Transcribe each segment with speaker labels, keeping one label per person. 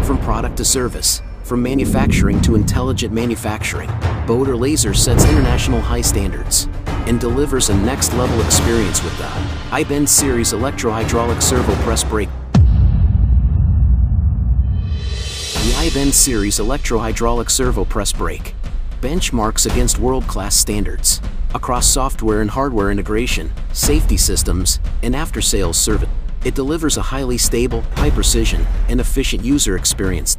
Speaker 1: From product to service, from manufacturing to intelligent manufacturing, Bodor Laser sets international high standards and delivers a next-level experience with the iBend series electro-hydraulic servo press brake. The iBend series electro-hydraulic servo press brake benchmarks against world-class standards across software and hardware integration, safety systems, and after-sales service. It delivers a highly stable, high-precision, and efficient user experience.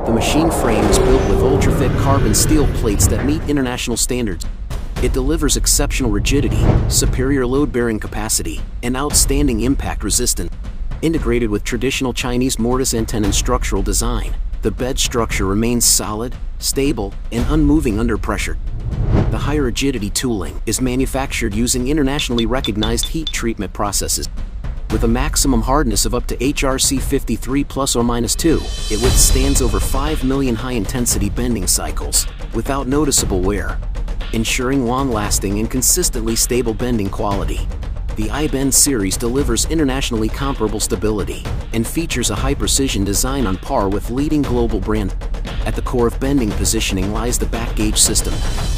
Speaker 1: The machine frame is built with ultra-thick carbon steel plates that meet international standards. It delivers exceptional rigidity, superior load-bearing capacity, and outstanding impact resistance. Integrated with traditional Chinese mortise and tenon structural design, the bed structure remains solid, stable, and unmoving under pressure. The high-rigidity tooling is manufactured using internationally recognized heat treatment processes. With a maximum hardness of up to HRC 53 ±2, it withstands over 5 million high-intensity bending cycles without noticeable wear, ensuring long-lasting and consistently stable bending quality. The iBend series delivers internationally comparable stability and features a high-precision design on par with leading global brands. At the core of bending positioning lies the back gauge system.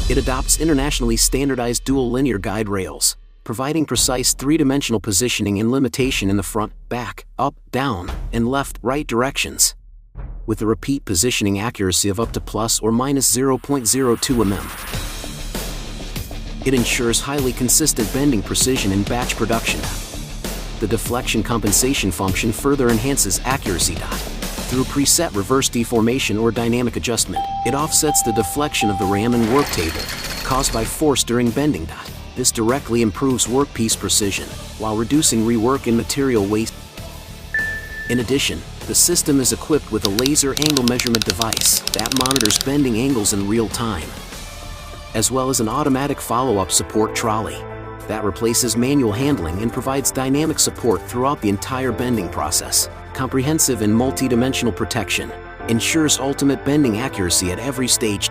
Speaker 1: It adopts internationally standardized dual linear guide rails, providing precise three-dimensional positioning and limitation in the front, back, up, down, and left-right directions, with a repeat positioning accuracy of up to plus or minus 0.02 mm. It ensures highly consistent bending precision in batch production. The deflection compensation function further enhances accuracy. Through preset reverse deformation or dynamic adjustment, it offsets the deflection of the ram and work table caused by force during bending. This directly improves workpiece precision while reducing rework and material waste. In addition, the system is equipped with a laser angle measurement device that monitors bending angles in real time, as well as an automatic follow-up support trolley that replaces manual handling and provides dynamic support throughout the entire bending process. Comprehensive and multi-dimensional protection ensures ultimate bending accuracy at every stage,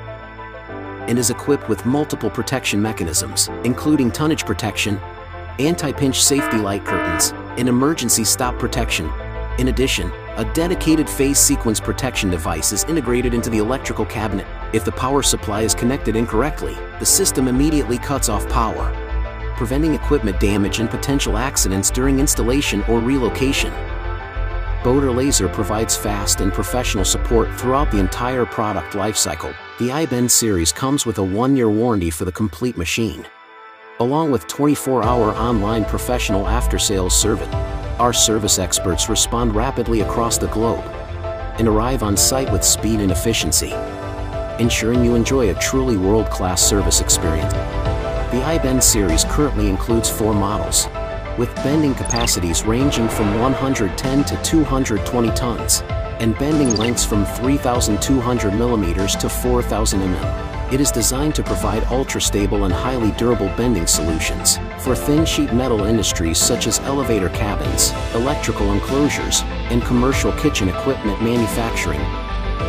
Speaker 1: and is equipped with multiple protection mechanisms, including tonnage protection, anti-pinch safety light curtains, and emergency stop protection. In addition, a dedicated phase sequence protection device is integrated into the electrical cabinet. If the power supply is connected incorrectly, the system immediately cuts off power, preventing equipment damage and potential accidents during installation or relocation. Bodor Laser provides fast and professional support throughout the entire product lifecycle. The iBend series comes with a 1-year warranty for the complete machine, along with 24-hour online professional after-sales service. Our service experts respond rapidly across the globe and arrive on site with speed and efficiency, ensuring you enjoy a truly world-class service experience. The iBend series currently includes 4 models, with bending capacities ranging from 110 to 220 tons, and bending lengths from 3,200 mm to 4,000 mm. It is designed to provide ultra-stable and highly durable bending solutions for thin sheet metal industries such as elevator cabins, electrical enclosures, and commercial kitchen equipment manufacturing.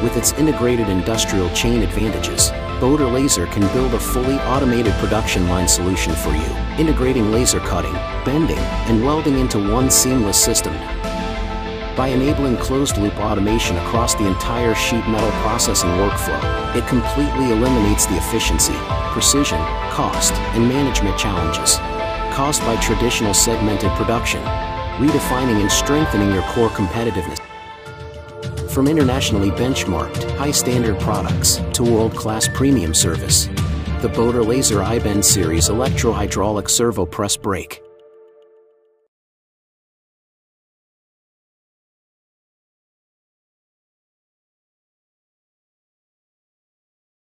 Speaker 1: With its integrated industrial chain advantages, Bodor Laser can build a fully automated production line solution for you, integrating laser cutting, bending, and welding into one seamless system. By enabling closed-loop automation across the entire sheet metal processing workflow, it completely eliminates the efficiency, precision, cost, and management challenges caused by traditional segmented production, redefining and strengthening your core competitiveness. From internationally benchmarked, high-standard products to world-class premium service, the Bodor Laser iBend series electro-hydraulic servo press brake